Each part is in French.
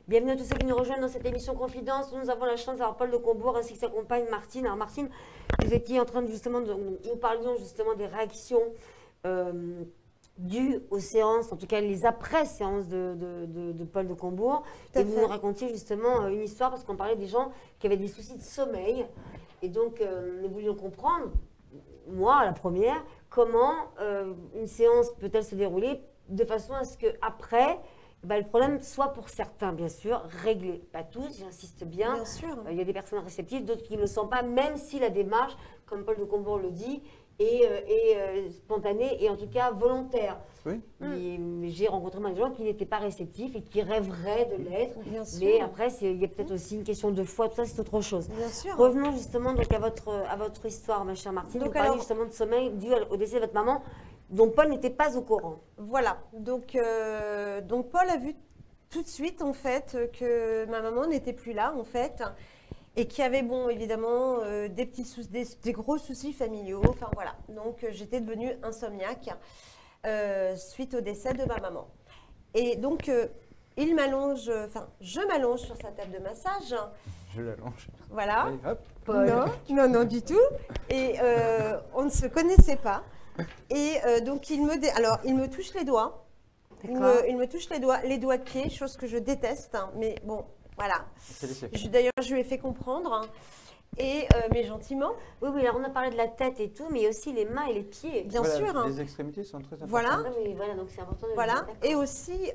Bienvenue à tous ceux qui nous rejoignent dans cette émission Confidence. Nous avons la chance d'avoir Paul de Combourg ainsi que sa compagne Martine. Alors Martine, vous étiez en train de nous parlions justement des réactions dues aux séances, en tout cas les après-séances de Paul de Combourg. Et vous nous racontiez justement une histoire parce qu'on parlait des gens qui avaient des soucis de sommeil. Et donc nous voulions comprendre, moi la première, comment une séance peut-elle se dérouler de façon à ce qu'après, le problème soit pour certains, bien sûr, réglé. Pas tous, j'insiste bien. Bien sûr. Il y a des personnes réceptives, d'autres qui ne le sont pas, même si la démarche, comme Paul de Combourg le dit, est spontanée et en tout cas volontaire. Oui. J'ai rencontré des gens qui n'étaient pas réceptifs et qui rêveraient de l'être. Mais après, il y a peut-être aussi une question de foi, tout ça, c'est autre chose. Bien sûr. Revenons justement donc à votre histoire, ma chère Martine. Donc, vous parliez justement de sommeil dû au décès de votre maman, dont Paul n'était pas au courant. Voilà, donc Paul a vu tout de suite en fait que ma maman n'était plus là en fait et qu'il y avait bon évidemment des gros soucis familiaux, enfin voilà. Donc j'étais devenue insomniaque suite au décès de ma maman. Et donc je m'allonge sur sa table de massage. Je l'allonge. Voilà. Allez, hop. Paul. Non, du tout. Et on ne se connaissait pas. Et donc il me touche les doigts. Il me touche les doigts de pied, chose que je déteste. Hein, mais bon, voilà. D'ailleurs, je lui ai fait comprendre. Hein, mais gentiment. Oui, alors on a parlé de la tête et tout, mais il y a aussi les mains et les pieds. Bien sûr. Les extrémités sont très importantes. Voilà. Voilà, donc c'est important de le voilà. dire. Et aussi,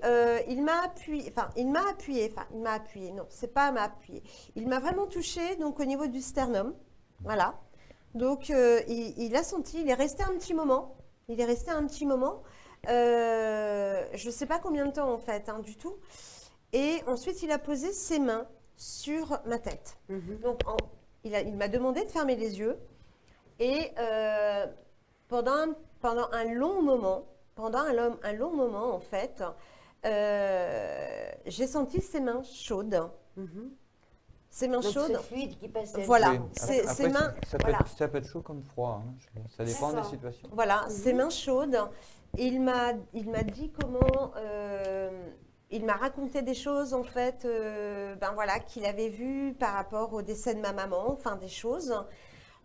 il m'a appuyé. Non, c'est pas m'a appuyé. Il m'a vraiment touché donc au niveau du sternum. Voilà. Donc, il a senti, il est resté un petit moment. Je ne sais pas combien de temps en fait, hein, du tout. Et ensuite, il a posé ses mains sur ma tête. Donc, il m'a demandé de fermer les yeux. Et pendant un long moment, en fait, j'ai senti ses mains chaudes. Ses mains donc chaudes. ce fluide qui passait. Voilà, Oui. ses mains. Ça peut être chaud comme froid. Hein. Ça dépend des situations. Voilà, ses mains chaudes. Et il m'a dit comment. Il m'a raconté des choses en fait, qu'il avait vues par rapport au décès de ma maman, enfin des choses.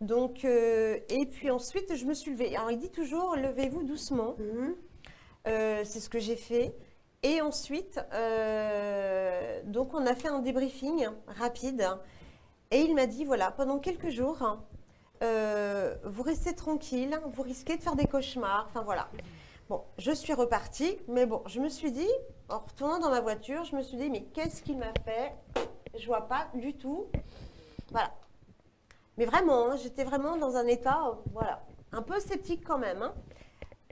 Donc, et puis ensuite, je me suis levée. Alors, il dit toujours, levez-vous doucement. C'est ce que j'ai fait. Et ensuite, donc on a fait un débriefing rapide. Et il m'a dit, voilà, pendant quelques jours, vous restez tranquille, vous risquez de faire des cauchemars. Enfin, voilà. Bon, je suis repartie. Mais bon, je me suis dit, en retournant dans ma voiture, je me suis dit, mais qu'est-ce qu'il m'a fait? Je vois pas du tout. Voilà. Mais vraiment, hein, j'étais vraiment dans un état, voilà, un peu sceptique quand même. Hein.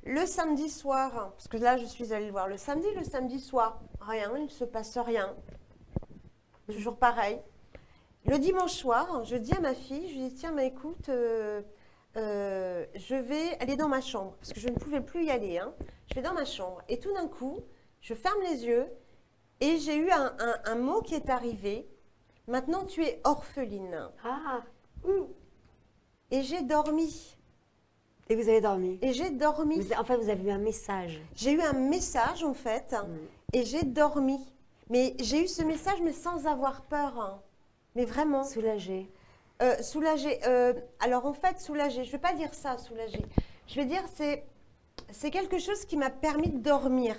Le samedi soir, parce que là, je suis allée le voir le samedi soir, rien, il ne se passe rien. Toujours pareil. Le dimanche soir, je dis à ma fille, je lui dis, tiens, mais écoute, je vais aller dans ma chambre, parce que je ne pouvais plus y aller. Hein. Je vais dans ma chambre. Et tout d'un coup, je ferme les yeux et j'ai eu un mot qui est arrivé. Maintenant, tu es orpheline. Ah. Et j'ai dormi. Et vous avez dormi. Et j'ai dormi. En fait, vous avez eu un message. J'ai eu un message, en fait, et j'ai dormi. Mais j'ai eu ce message, mais sans avoir peur. Hein. Mais vraiment. Soulagée. Soulagée. Alors, en fait, soulagée. Je ne vais pas dire ça, soulagée. Je vais dire, c'est quelque chose qui m'a permis de dormir.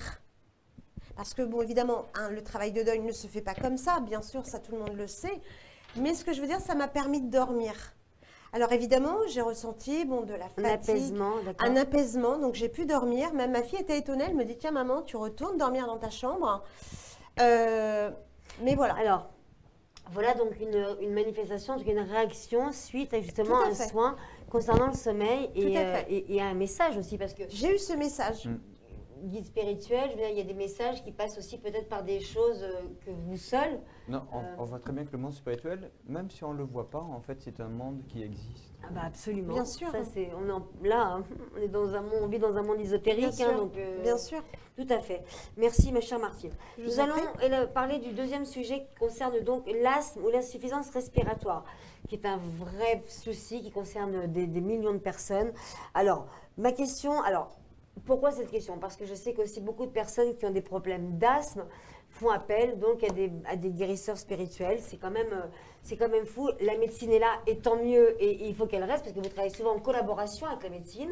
Parce que, bon, évidemment, hein, le travail de deuil ne se fait pas comme ça. Bien sûr, ça, tout le monde le sait. Mais ce que je veux dire, ça m'a permis de dormir. Alors évidemment, j'ai ressenti de la fatigue, un apaisement, donc j'ai pu dormir. Même ma fille était étonnée, elle me dit, tiens maman, tu retournes dormir dans ta chambre. Mais voilà. Alors, voilà donc une manifestation, une réaction suite à justement un soin concernant le sommeil et un message aussi. Parce que j'ai eu ce message. Guide spirituel, je veux dire, il y a des messages qui passent aussi peut-être par des choses que vous seul. Non, on voit très bien que le monde spirituel, même si on ne le voit pas, en fait, c'est un monde qui existe. Ah bah absolument. Bien sûr. Ça, on est dans un monde, on vit dans un monde ésotérique. Bien sûr. Donc, bien sûr. Tout à fait. Merci, ma chère Martine. Nous allons parler du deuxième sujet qui concerne donc l'asthme ou l'insuffisance respiratoire, qui est un vrai souci qui concerne des millions de personnes. Alors, ma question, pourquoi cette question? Parce que je sais qu'aussi beaucoup de personnes qui ont des problèmes d'asthme font appel donc à des guérisseurs spirituels. C'est quand même fou. La médecine est là, et tant mieux, et il faut qu'elle reste, parce que vous travaillez souvent en collaboration avec la médecine,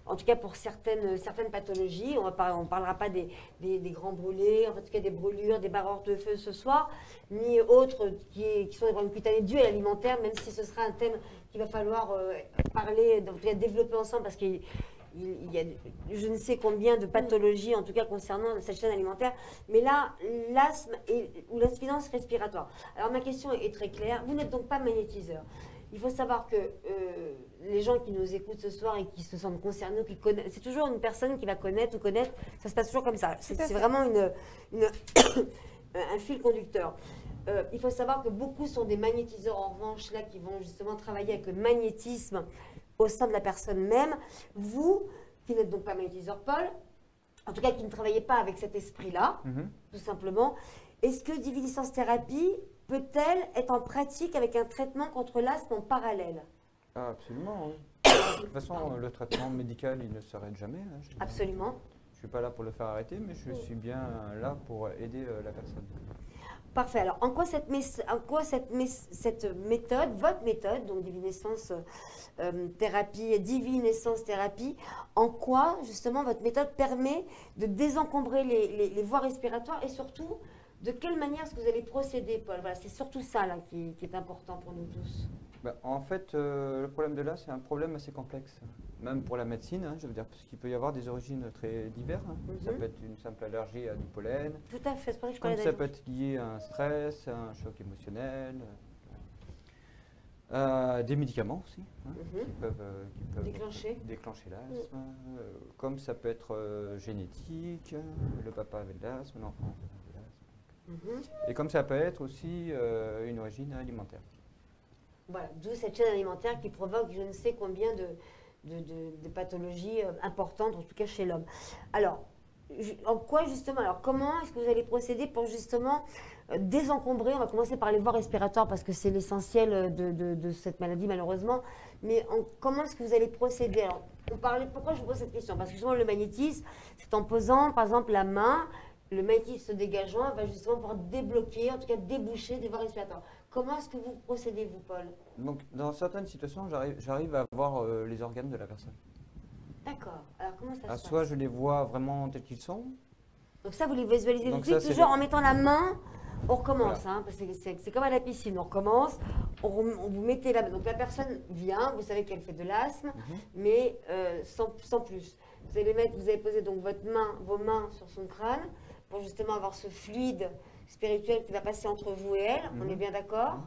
en tout cas pour certaines pathologies. On ne parlera pas des grands brûlés, en tout cas des brûlures, des barres de feu ce soir, ni autres qui sont des problèmes cutanés dus à l'alimentaire, même si ce sera un thème qu'il va falloir parler, en tout cas développer ensemble, parce qu'il y a je ne sais combien de pathologies, en tout cas concernant cette chaîne alimentaire, mais là, l'asthme ou l'insuffisance respiratoire. Alors ma question est très claire, vous n'êtes donc pas magnétiseur. Il faut savoir que les gens qui nous écoutent ce soir et qui se sentent concernés, qui connaissent, c'est toujours une personne qui va connaître ou connaître, ça se passe toujours comme ça. C'est vraiment un fil conducteur. Il faut savoir que beaucoup sont des magnétiseurs, en revanche, là, qui vont justement travailler avec le magnétisme au sein de la personne même. Vous, qui n'êtes donc pas magnétiseur, Paul, en tout cas qui ne travaillez pas avec cet esprit-là, tout simplement, est-ce que Diviniscence Thérapie peut-elle être en pratique avec un traitement contre l'asthme en parallèle? Ah, absolument, oui. De toute façon, le traitement médical, il ne s'arrête jamais. Hein, absolument. Je ne suis pas là pour le faire arrêter, mais je suis bien là pour aider la personne. Parfait. Alors, en quoi cette méthode, votre méthode, donc Diviniscence Thérapie, Diviniscence Thérapie, en quoi justement votre méthode permet de désencombrer les voies respiratoires, et surtout, de quelle manière est-ce que vous allez procéder, Paul? Voilà, c'est surtout ça là qui est important pour nous tous. Ben, en fait, le problème de l'asthme, c'est un problème assez complexe, même pour la médecine, hein, je veux dire, parce qu'il peut y avoir des origines très diverses. Hein. Ça peut être une simple allergie à du pollen. Tout à fait, c'est pour ça que je Comme parlais ça peut être lié à un stress, à un choc émotionnel, des médicaments aussi, hein, qui peuvent déclencher l'asthme. Comme ça peut être génétique, le papa avait de l'asthme, l'enfant avait de l'asthme. Et comme ça peut être aussi une origine alimentaire. Voilà, d'où cette chaîne alimentaire qui provoque je ne sais combien de pathologies importantes, en tout cas chez l'homme. Alors, en quoi justement, alors comment est-ce que vous allez procéder pour justement désencombrer, on va commencer par les voies respiratoires parce que c'est l'essentiel de cette maladie malheureusement, mais comment est-ce que vous allez procéder? Alors, pourquoi je vous pose cette question? Parce que justement le magnétisme, c'est en posant par exemple la main, le magnétisme se dégageant va justement pouvoir débloquer, en tout cas déboucher des voies respiratoires. Comment est-ce que vous procédez, vous, Paul? Donc, dans certaines situations, j'arrive à voir les organes de la personne. D'accord. Alors, comment ça se passe? Soit je les vois vraiment tels qu'ils sont. Donc ça, vous les visualisez Donc tout de suite, toujours en mettant la main. On recommence, voilà. hein, parce que c'est comme à la piscine. On recommence, on vous mettez la main. Donc la personne vient, vous savez qu'elle fait de l'asthme, mais sans plus. Vous allez poser donc vos mains sur son crâne pour justement avoir ce fluide spirituel qui va passer entre vous et elle, on est bien d'accord?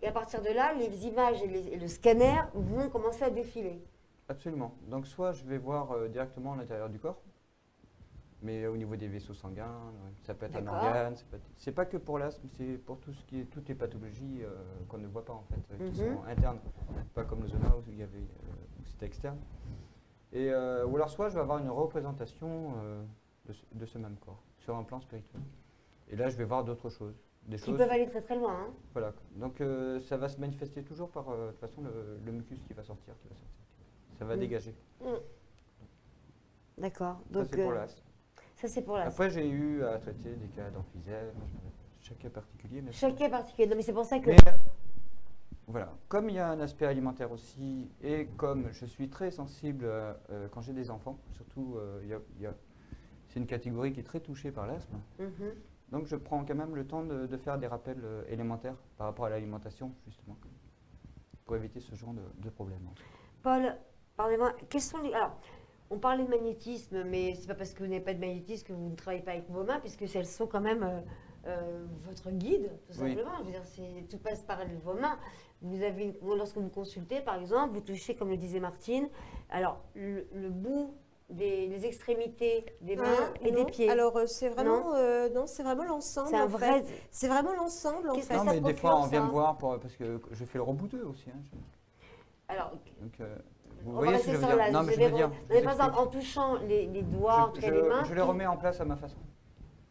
Et à partir de là, les images et le scanner vont commencer à défiler. Absolument. Donc soit je vais voir directement à l'intérieur du corps, mais au niveau des vaisseaux sanguins, ça peut être un organe, c'est pas que pour l'asthme, c'est pour toutes les pathologies qu'on ne voit pas en fait, qui sont internes, pas comme le zona où c'était externe. Et, ou alors soit je vais avoir une représentation de ce même corps, sur un plan spirituel. Et là, je vais voir d'autres choses. Qui peuvent aller très très loin. Hein. Voilà. Donc, ça va se manifester toujours par, de toute façon, le mucus qui va sortir. Ça va dégager. D'accord. Ça, c'est pour l'asthme. Ça, c'est pour l'asthme. Après, j'ai eu à traiter des cas d'emphysème, chaque cas particulier. Chaque cas particulier. Non, mais c'est pour ça que... Mais, voilà. Comme il y a un aspect alimentaire aussi, et comme je suis très sensible quand j'ai des enfants, surtout, c'est une catégorie qui est très touchée par l'asthme. Donc, je prends quand même le temps de faire des rappels élémentaires par rapport à l'alimentation, justement, pour éviter ce genre de problème. Paul, parlez-moi, quels sont les... Alors, on parlait de magnétisme, mais c'est pas parce que vous n'avez pas de magnétisme que vous ne travaillez pas avec vos mains, puisque elles sont quand même votre guide, tout simplement. Je veux dire, tout passe par vos mains. Lorsque vous consultez, par exemple, vous touchez, comme le disait Martine, alors le bout des extrémités des mains et des pieds. Alors c'est vraiment non, c'est vraiment l'ensemble. C'est un vrai. C'est vraiment l'ensemble en fait. Non, mais des fois on vient me voir parce que je fais le rebouteux aussi. Hein, Alors. Donc, vous voyez ce que je veux dire? Non, mais je veux dire. Par exemple, en touchant les doigts, entre les mains. Je les remets en place à ma façon.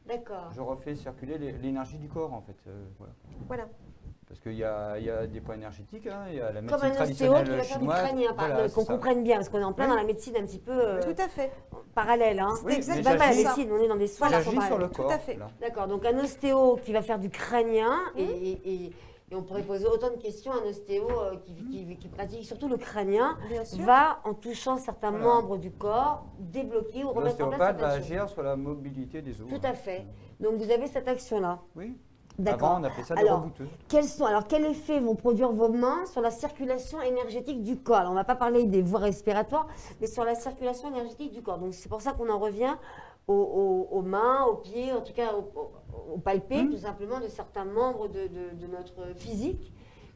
D'accord. Je refais circuler l'énergie du corps en fait. Voilà. Parce qu'il y a des points énergétiques, hein, il y a la Comme médecine un ostéo qui traditionnelle va faire du chinoise. crânien, Voilà, qu'on comprenne bien, parce qu'on est en plein dans la médecine un petit peu Tout à fait. parallèle. Hein. Oui, C'est mais C'est pas la j'agis- médecine, on est dans des soins J'agis sur parallèles. le corps. Tout à fait. là. D'accord, donc un ostéo qui va faire du crânien, et on pourrait poser autant de questions à un ostéo qui pratique surtout le crânien, Bien sûr. va, en touchant certains Voilà. membres du corps, débloquer ou remettre en place L'ostéopathe va certaines choses. agir sur la mobilité des os. Tout à fait. Donc vous avez cette action-là. Oui. D'accord. Avant, on appelait ça des Alors, rebouteux. Quel effet vont produire vos mains sur la circulation énergétique du corps? Alors, on ne va pas parler des voies respiratoires, mais sur la circulation énergétique du corps. Donc, c'est pour ça qu'on en revient aux mains, aux pieds, en tout cas au palpé, tout simplement, de certains membres de notre physique.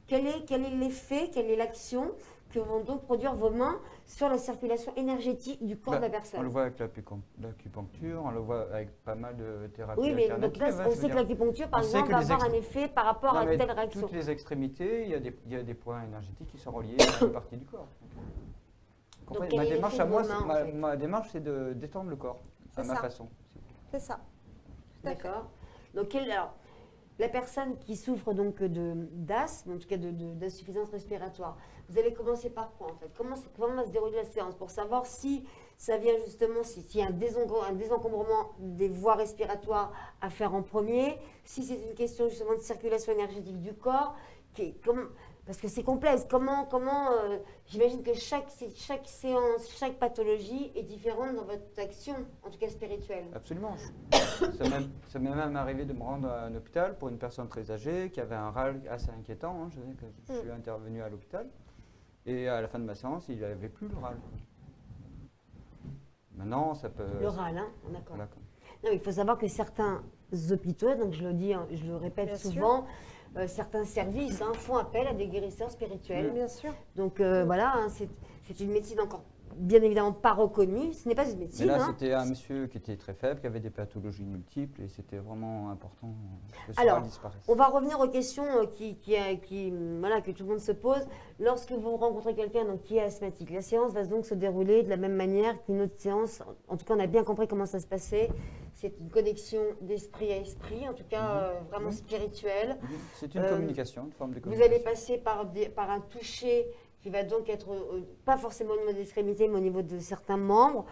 Quel est l'effet, quelle est l'action que vont donc produire vos mains sur la circulation énergétique du corps de la On personne? le voit avec l'acupuncture, on le voit avec pas mal de thérapies Oui, mais donc alternatives. là, hein, on je sait veux que dire. l'acupuncture, par On sait exemple, que va les avoir un effet par rapport Non, à mais telle réaction. toutes les extrémités, il y a des points énergétiques qui sont reliés à une partie du corps. Donc, quel Ma est démarche l'effet à de moi, vos mains, c'est- en ma, fait ma démarche, c'est de détendre le corps à C'est ma ça. façon. C'est ça. Tout à fait. D'accord. Donc, alors, la personne qui souffre donc d'asthme, en tout cas d'insuffisance respiratoire, vous allez commencer par quoi en fait? Comment va se dérouler la séance pour savoir si ça vient justement, s'il y a un désencombrement des voies respiratoires à faire en premier, si c'est une question justement de circulation énergétique du corps, parce que c'est complexe. J'imagine que chaque séance, chaque pathologie est différente dans votre action, en tout cas spirituelle. Absolument. Ça m'est même arrivé de me rendre à un hôpital pour une personne très âgée qui avait un râle assez inquiétant. Hein. Je suis intervenu à l'hôpital et à la fin de ma séance, il n'avait plus le râle. Maintenant, ça peut... Le râle, hein, d'accord. Voilà. Non, il faut savoir que certains hôpitaux, donc je le dis, hein, je le répète Bien souvent, certains services font appel à des guérisseurs spirituels. Bien sûr. Donc voilà, hein, c'est une médecine encore bien évidemment pas reconnue. Ce n'est pas une Mais médecine. là, hein. c'était un monsieur qui était très faible, qui avait des pathologies ce et c'était vraiment important que ce Alors, râle disparaisse. On va revenir aux questions que tout le monde se pose. Lorsque vous rencontrez quelqu'un qui est asthmatique, la séance va donc se dérouler de la même manière qu'une autre séance. En tout cas, on a bien compris comment ça se passait. C'est une connexion d'esprit à esprit, en tout cas vraiment spirituelle. C'est une communication, une forme de Vous communication. allez passer par un toucher qui va donc être, pas forcément au niveau des extrémités, mais au niveau de certains membres,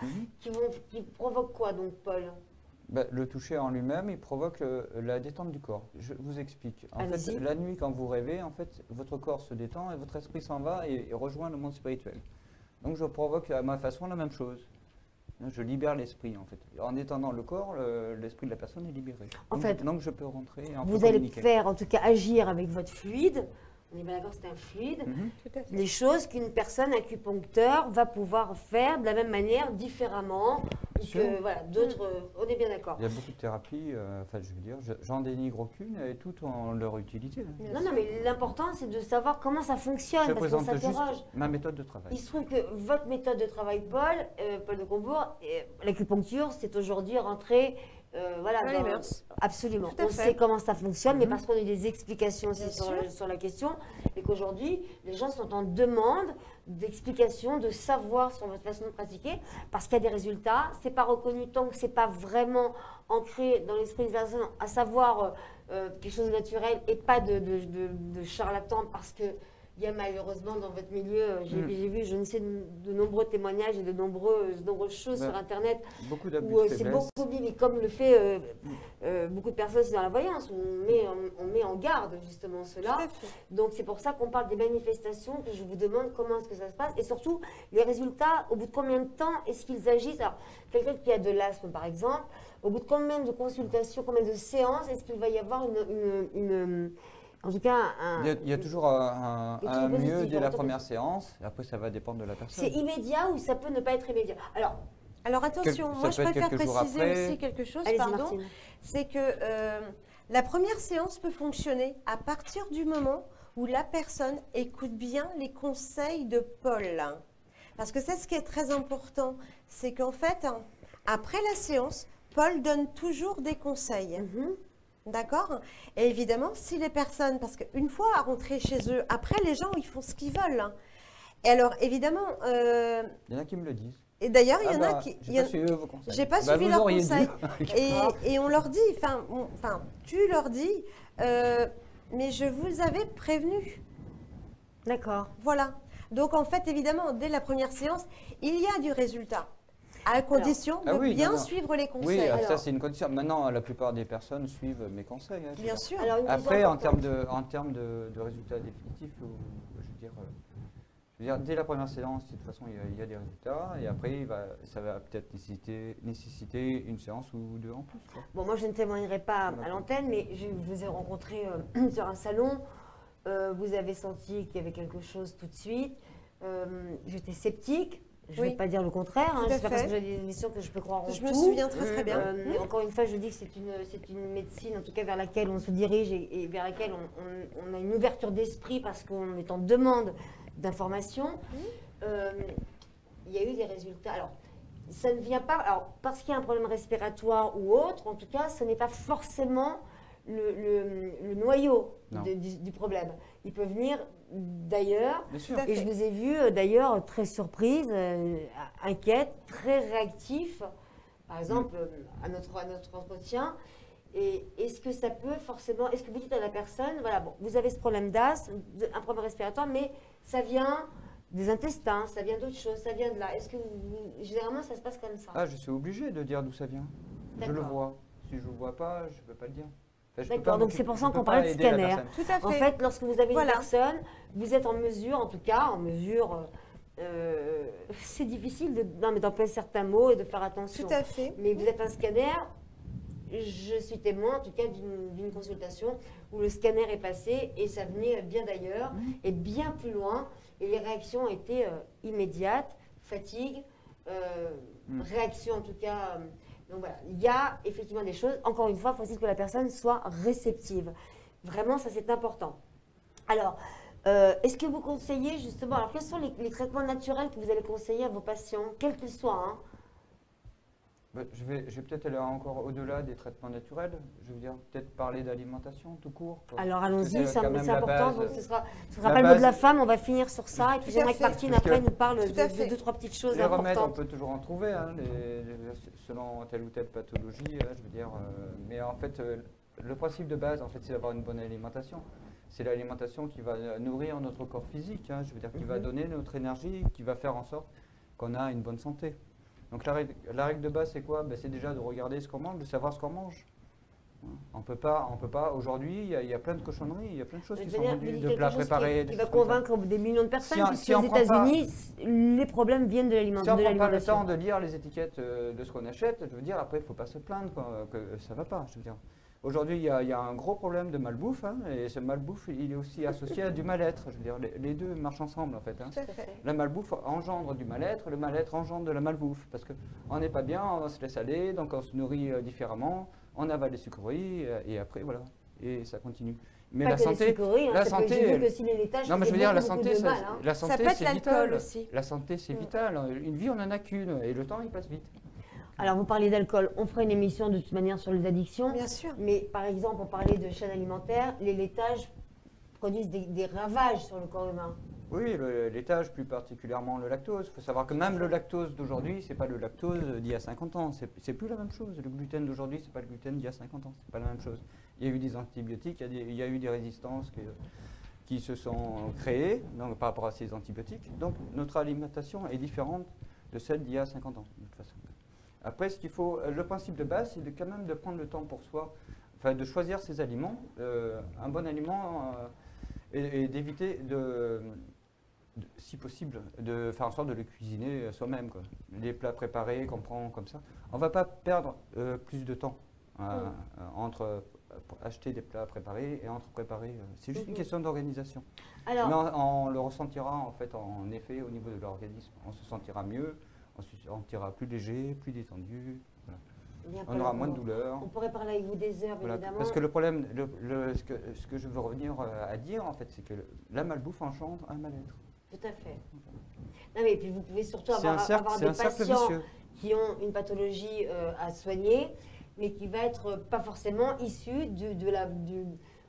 qui provoquent quoi donc, Paul? Le toucher en lui-même, il provoque la détente du corps. Je vous explique. En fait, Allez-y. la nuit, quand vous rêvez, en fait, votre corps se détend et votre esprit s'en va et rejoint le monde spirituel. Donc, je provoque à ma façon la même chose. Je libère l'esprit, en fait. En détendant le corps, l'esprit de la personne est libéré. En fait, donc je peux rentrer et on peut Vous allez communiquer. faire, en tout cas, agir avec votre fluide. On est bien d'accord, c'est un fluide. Tout à fait. Les choses qu'une personne acupuncteur va pouvoir faire de la même manière, différemment. Ou Sûr. que, voilà, d'autres, on est bien d'accord. Il y a beaucoup de thérapies, enfin je veux dire, j'en dénigre aucune et toutes ont leur utilité. hein. Non, mais l'important, c'est de savoir comment ça fonctionne, Je parce qu'on présente s'interroge. juste ma méthode de travail. Il se trouve que votre méthode de travail, Paul de Combourg, l'acupuncture, c'est aujourd'hui rentré Dans les mœurs. Absolument. Tout à On fait. sait comment ça fonctionne, mais parce qu'on a eu des explications aussi Bien sûr. sur la question, et qu'aujourd'hui, les gens sont en demande d'explications, de savoir sur votre façon de pratiquer, parce qu'il y a des résultats. C'est pas reconnu tant que c'est pas vraiment ancré dans l'esprit des personnes, à savoir quelque chose de naturel et pas de charlatan, parce que il y a malheureusement dans votre milieu, j'ai vu, je ne sais, de nombreux témoignages et de nombreuses choses sur Internet Beaucoup d'abus où de c'est faiblesse. beaucoup mis, mais comme le fait beaucoup de personnes aussi dans la voyance, on met en garde justement cela. Tout à fait. Donc c'est pour ça qu'on parle des manifestations, que je vous demande comment est-ce que ça se passe, et surtout les résultats, au bout de combien de temps est-ce qu'ils agissent. Alors, quelqu'un qui a de l'asthme par exemple, au bout de combien de consultations, combien de séances est-ce qu'il va y avoir en tout cas, Il y a toujours un quelque chose de mieux positif, dès la en tout cas. première séance. Et après, ça va dépendre de la personne. c'est immédiat ou ça peut ne pas être immédiat. Alors attention, Ça moi je peut être préfère quelques jours préciser après. aussi quelque chose, Allez-y, pardon. Martine. C'est que la première séance peut fonctionner à partir du moment où la personne écoute bien les conseils de Paul. Parce que c'est ce qui est très important, c'est qu'en fait, après la séance, Paul donne toujours des conseils. D'accord? Et évidemment, si les personnes, parce qu'une fois à rentrer chez eux, après les gens, ils font ce qu'ils veulent. Et alors, évidemment, Il y en a qui me le disent. et d'ailleurs, il y en a qui... il y J'ai en- pas suivi vos conseils. J'ai pas Bah, suivi vous leurs auriez dû. conseils. Et on leur dit, tu leur dis, mais je vous avais prévenu. D'accord. Voilà. Donc en fait, évidemment, dès la première séance, il y a du résultat, à condition de bien suivre les conseils. Oui, ça c'est une condition. Maintenant, la plupart des personnes suivent mes conseils. Hein, bien sûr. Alors, après, en termes de résultats définitifs, je veux dire, dès la première séance, de toute façon, il y a des résultats. Et après, ça va peut-être nécessiter une séance ou deux en plus. Quoi. Bon, moi, je ne témoignerai pas à l'antenne, mais je vous ai rencontré sur un salon. Vous avez senti qu'il y avait quelque chose tout de suite. J'étais sceptique. Je ne vais pas dire le contraire. Hein. C'est pas parce que j'ai des émissions que je peux croire en tout. Je me souviens très bien. Mais encore une fois, je dis que c'est une médecine, en tout cas vers laquelle on se dirige et vers laquelle on a une ouverture d'esprit parce qu'on est en demande d'informations. Il y a eu des résultats. Alors, ça ne vient pas parce qu'il y a un problème respiratoire ou autre. En tout cas, ce n'est pas forcément le noyau du problème. Il peut venir d'ailleurs. Et je vous ai vu d'ailleurs très surprise, inquiète, très réactif, par exemple à notre entretien. Et est-ce que ça peut forcément, est-ce que vous dites à la personne, voilà, bon, vous avez ce problème d'asthme, un problème respiratoire, mais ça vient des intestins, ça vient d'autre chose, ça vient de là. Est-ce que généralement ça se passe comme ça? Ah, je suis obligé de dire d'où ça vient. Je le vois. Si je ne le vois pas, je ne peux pas le dire. D'accord, donc c'est pour ça qu'on parlait de scanner. Tout à fait. En fait, lorsque vous avez une personne, vous êtes en mesure, c'est difficile d'employer certains mots et de faire attention. Tout à fait. Mais vous êtes un scanner, je suis témoin en tout cas d'une consultation où le scanner est passé et ça venait bien d'ailleurs et bien plus loin et les réactions étaient immédiates, fatigue, réaction en tout cas. Donc voilà, il y a effectivement des choses. Encore une fois, il faut aussi que la personne soit réceptive. Vraiment, ça c'est important. Alors, est-ce que vous conseillez justement, alors quels sont les traitements naturels que vous allez conseiller à vos patients, quels qu'ils soient hein? Je vais peut-être aller encore au-delà des traitements naturels. Je veux dire, peut-être parler d'alimentation tout court. Alors allons-y, c'est important. Donc ce sera pas le mot de la femme, on va finir sur ça. Et puis j'aimerais que Martine après nous parle de deux, trois petites choses importantes. Les remèdes, on peut toujours en trouver, hein, selon telle ou telle pathologie. Je veux dire, mais en fait, le principe de base, en fait, c'est d'avoir une bonne alimentation. C'est l'alimentation qui va nourrir notre corps physique. Hein, je veux dire, qui va donner notre énergie, qui va faire en sorte qu'on a une bonne santé. Donc la règle de base, c'est quoi? C'est déjà de regarder ce qu'on mange, de savoir ce qu'on mange. On peut pas. Aujourd'hui, il y a plein de cochonneries, il y a plein de choses qui sont vendues, de plats préparés. Qui va convaincre des millions de personnes, puisque aux États-Unis, les problèmes viennent de l'alimentation. Si on ne prend pas le temps de lire les étiquettes de ce qu'on achète, je veux dire, après, il ne faut pas se plaindre que ça ne va pas. Je veux dire. Aujourd'hui, il y a un gros problème de malbouffe, hein, et ce malbouffe, il est aussi associé à du mal-être. Je veux dire, les deux marchent ensemble, en fait. Hein. La malbouffe engendre du mal-être, le mal-être engendre de la malbouffe, parce qu'on n'est pas bien, on se laisse aller, donc on se nourrit différemment, on avale les sucreries, et après, voilà, et ça continue. Mais la santé, la santé, non, mais je veux dire, la santé, c'est vital. Aussi. La santé, c'est vital. Une vie, on n'en a qu'une, et le temps, il passe vite. Alors, vous parliez d'alcool. On ferait une émission de toute manière sur les addictions. Bien sûr. Mais par exemple, on parlait de chaîne alimentaire. Les laitages produisent des ravages sur le corps humain. Oui, le laitage, plus particulièrement le lactose. Il faut savoir que même le lactose d'aujourd'hui, ce n'est pas le lactose d'il y a 50 ans. C'est plus la même chose. Le gluten d'aujourd'hui, ce n'est pas le gluten d'il y a 50 ans. Ce n'est pas la même chose. Il y a eu des antibiotiques, il y a eu des résistances qui se sont créées donc, par rapport à ces antibiotiques. Donc, notre alimentation est différente de celle d'il y a 50 ans, de toute façon. Après, le principe de base, c'est quand même de prendre le temps pour soi, enfin de choisir ses aliments, un bon aliment, et d'éviter si possible, de faire en sorte de le cuisiner soi-même. Les plats préparés qu'on prend comme ça, on ne va pas perdre plus de temps entre acheter des plats préparés et entre préparer. C'est juste une question d'organisation. Mais on le ressentira en fait en effet au niveau de l'organisme. On se sentira mieux. On se sentira plus léger, plus détendu. Voilà. On aura moins de douleur. On pourrait parler avec vous des heures, voilà. Évidemment. Parce que le problème, ce que je veux revenir à dire, en fait, c'est que la malbouffe engendre un mal-être. Tout à fait. Non, mais puis vous pouvez surtout avoir des patients qui ont une pathologie à soigner, mais qui va être pas forcément issue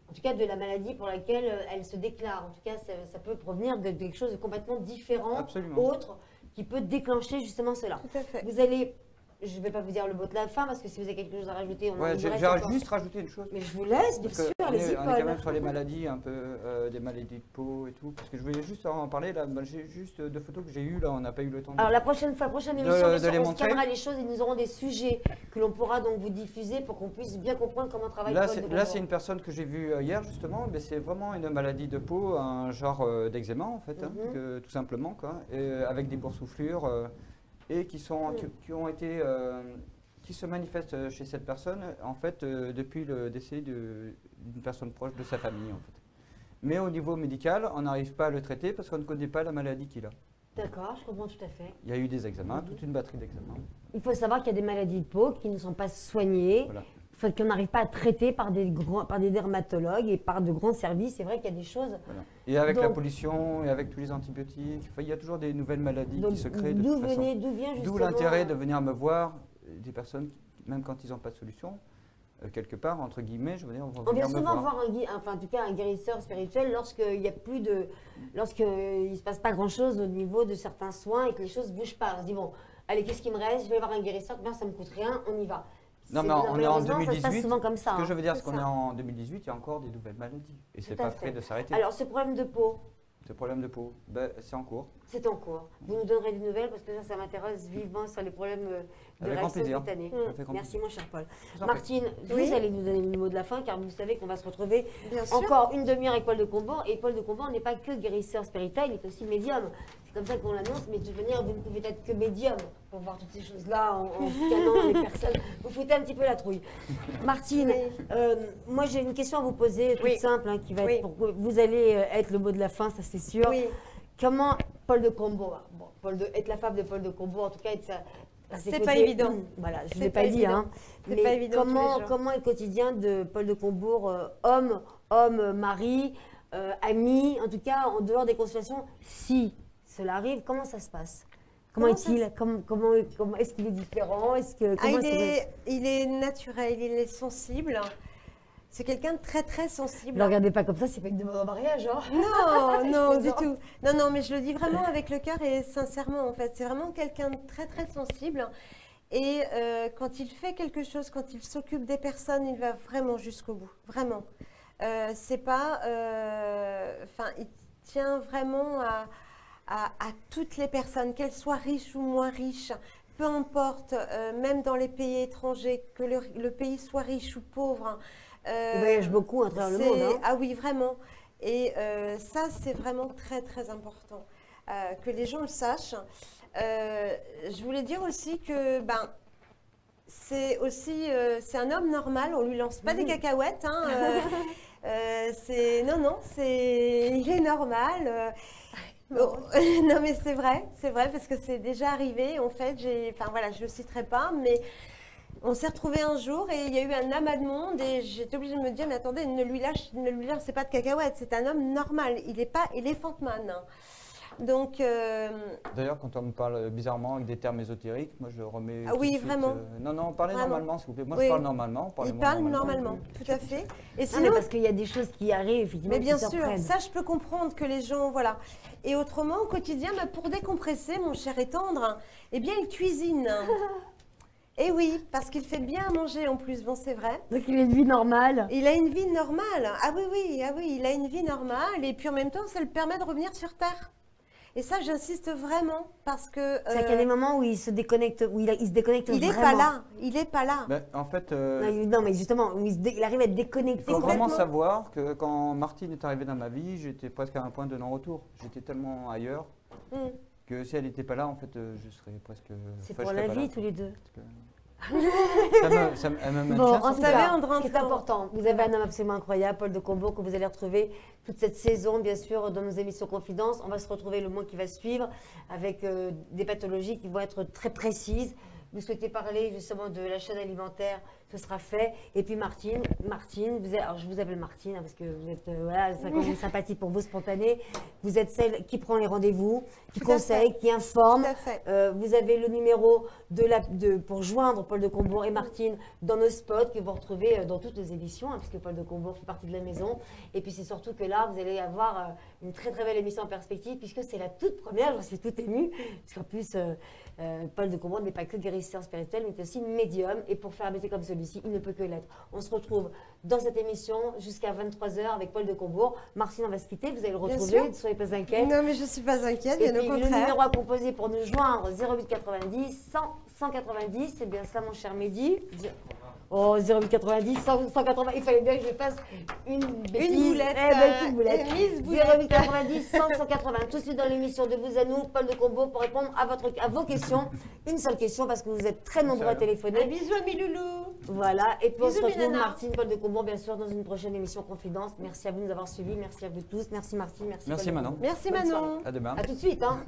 en tout cas de la maladie pour laquelle elle se déclare. En tout cas, ça peut provenir de quelque chose de complètement différent, autre, qui peut déclencher justement cela. Tout à fait. Vous allez je ne vais pas vous dire le mot de la fin parce que si vous avez quelque chose à rajouter, on Ouais, en je reste vais encore. juste rajouter une chose. Mais je vous laisse, bien Parce que sûr, on les est quand même épaules. sur les maladies, un peu des maladies de peau et tout. Parce que je voulais juste en parler là. J'ai juste 2 photos que j'ai eues là, on n'a pas eu le temps. Alors la prochaine émission, bien sûr, les on montrer. scannera les choses et nous aurons des sujets que l'on pourra donc vous diffuser pour qu'on puisse bien comprendre comment travaille Là, Paul de là, c'est Combourg. une personne que j'ai vue hier justement, mais c'est vraiment une maladie de peau, un genre d'eczéma en fait, hein, tout simplement quoi, et, avec des boursouflures et qui ont été qui se manifestent chez cette personne en fait depuis le décès d'une personne proche de sa famille en fait. Mais au niveau médical, on n'arrive pas à le traiter parce qu'on ne connaît pas la maladie qu'il a. D'accord, je comprends tout à fait. Il y a eu des examens, toute une batterie d'examens. Il faut savoir qu'il y a des maladies de peau qui ne sont pas soignées, Voilà. qu'on n'arrive pas à traiter par des dermatologues et par de grands services. C'est vrai qu'il y a des choses. Voilà. Et avec la Donc- pollution et avec tous les antibiotiques, il y a toujours des nouvelles maladies Donc, qui se créent de d'où toute façon. vient justement D'où l'intérêt de venir me voir, des personnes, même quand ils n'ont pas de solution, quelque part, entre guillemets, je veux dire, On vient venir me souvent voir. voir en tout cas un guérisseur spirituel lorsqu'il n'y a plus de, lorsqu'il ne se passe pas grand chose au niveau de certains soins et que les choses ne bougent pas. On se dit bon, allez, qu'est-ce qui me reste? Je vais voir un guérisseur, bien ça me coûte rien, on y va. Non, mais on est en Malheureusement, ça se 2018. passe souvent comme ça. Ce que je veux dire, C'est c'est qu'on ça. est en 2018, il y a encore des nouvelles maladies. Et c'est Tout à pas fait. prêt de s'arrêter. Alors, ce problème de peau, Ce problème de peau, ben, c'est en cours. c'est en cours. Vous nous donnerez des nouvelles parce que ça m'intéresse vivement sur les problèmes de Avec grand réaction plaisir. cutanée. Ça fait grand Merci, mon cher Paul. Je vous en prie. Martine, Oui. vous allez nous donner le mot de la fin car vous savez qu'on va se retrouver Bien sûr. encore une demi-heure avec Paul de Combourg. Et Paul de Combourg n'est pas que guérisseur spirituel, il est aussi médium. C'est comme ça qu'on l'annonce, mais de toute manière, vous ne pouvez être que médium pour voir toutes ces choses-là en scannant les personnes. Vous foutez un petit peu la trouille. Martine, moi j'ai une question à vous poser, toute Oui. simple, hein, qui va Oui. être pour vous allez être le mot de la fin, ça c'est sûr. Oui. Comment Paul de Combourg, être la femme de Paul de Combourg, en tout cas être à ses C'est côtés. pas évident. Voilà, je ne C'est l'ai pas pas dit, évident. hein. C'est Mais pas évident tous les jours. comment est le quotidien de Paul de Combourg, homme, mari, ami, en tout cas en dehors des constellations, si cela arrive, comment ça se passe? Comment Comment ça est-il? Comment est-ce qu'il est différent? Comment il est naturel, il est sensible. C'est quelqu'un de très très sensible. Ne le regardez pas comme ça, c'est pas une demande en mariage, hein? Non, non, du plaisante. tout. Non, non, mais je le dis vraiment avec le cœur et sincèrement, en fait. C'est vraiment quelqu'un de très, très sensible. Et quand il fait quelque chose, quand il s'occupe des personnes, il va vraiment jusqu'au bout. Vraiment. C'est pas... Enfin, il tient vraiment à toutes les personnes, qu'elles soient riches ou moins riches. Peu importe, même dans les pays étrangers, que le pays soit riche ou pauvre. Il voyage beaucoup à travers le monde, hein. Ah oui, vraiment. Et ça, c'est vraiment très, très important que les gens le sachent. Je voulais dire aussi que c'est un homme normal, on lui lance pas des cacahuètes. Hein, il est normal. Non, mais c'est vrai, parce que c'est déjà arrivé. En fait, je le citerai pas, mais on s'est retrouvés un jour et il y a eu un amas de monde et j'étais obligée de me dire, mais attendez, ne lui lancez pas de cacahuètes, c'est un homme normal, il n'est pas elephant man. Donc, D'ailleurs, quand on me parle bizarrement avec des termes ésotériques, moi je remets. Ah tout oui, de suite, vraiment. Non, parlez Vraiment. normalement, s'il vous plaît. Moi Oui. je parle normalement. il parlez-moi parle normalement, tout à fait. Et Non, mais sinon, parce qu'il y a des choses qui arrivent, effectivement, mais bien qui sûr, surprennent. ça je peux comprendre que les gens, voilà. Et autrement, au quotidien, pour décompresser, mon cher et tendre, eh bien, il cuisine. Et oui, parce qu'il fait bien à manger en plus, bon, c'est vrai. Donc il a une vie normale. Il a une vie normale. Ah oui, il a une vie normale. Et puis en même temps, ça le permet de revenir sur Terre. Et ça, j'insiste vraiment parce que... C'est qu'il y a des moments où il se déconnecte, il se déconnecte il n'est vraiment. pas là. Il n'est pas là. Ben, en fait, Non, mais justement, où il arrive à être déconnecté il faut vraiment complètement. savoir que quand Martine est arrivée dans ma vie, j'étais presque à un point de non-retour. J'étais tellement ailleurs Mm. que si elle n'était pas là, en fait, je serais presque. C'est enfin, pour je la serais pas vie, là. tous les deux. Elle me met Bon, une chance, en en tout tout savez, cas, André, ce qui est important, vous avez un homme absolument incroyable, Paul de Combourg, que vous allez retrouver toute cette saison, bien sûr, dans nos émissions Confidence. On va se retrouver le mois qui va suivre avec des pathologies qui vont être très précises. Vous souhaitez parler justement de la chaîne alimentaire, ce sera fait. Et puis Martine, alors je vous appelle Martine, hein, parce que vous êtes, voilà, c'est quand même sympathique pour vous, spontanée. Vous êtes celle qui prend les rendez-vous, qui conseille, qui informe. Vous avez le numéro pour joindre Paul de Combourg et Martine dans nos spots que vous retrouvez dans toutes les émissions, hein, puisque Paul de Combourg fait partie de la maison. Et puis c'est surtout que là, vous allez avoir une très très belle émission en perspective, puisque c'est la toute première, j'en suis toute émue, parce qu'en plus, Paul de Combourg n'est pas que guérisseur spirituel, mais aussi médium. Et pour faire un métier comme celui-ci, il ne peut que l'être. On se retrouve dans cette émission jusqu'à 23h avec Paul de Combourg. Martine, on va se quitter, vous allez le retrouver, ne soyez pas inquiets. Non, mais je ne suis pas inquiète, bien au contraire. Le numéro à composer pour nous joindre, 08 90 100 190, c'est bien ça mon cher Mehdi. Oh, 08 90 180, il fallait bien que je fasse une bêtise. Une boulette. Une boulette. 08 90 100 180. Tout de suite dans l'émission de Vous à nous, Paul de Combourg, pour répondre à vos questions. Une seule question parce que vous êtes très nombreux à téléphoner. Un bisou à mes loulous. Voilà. Et puis on se retrouve, Martine, Paul de Combourg, bien sûr, dans une prochaine émission Confidence. Merci à vous de nous avoir suivis. Merci à vous tous. Merci Martine. Merci Manon. Merci Manon. À demain. À tout de suite. Hein.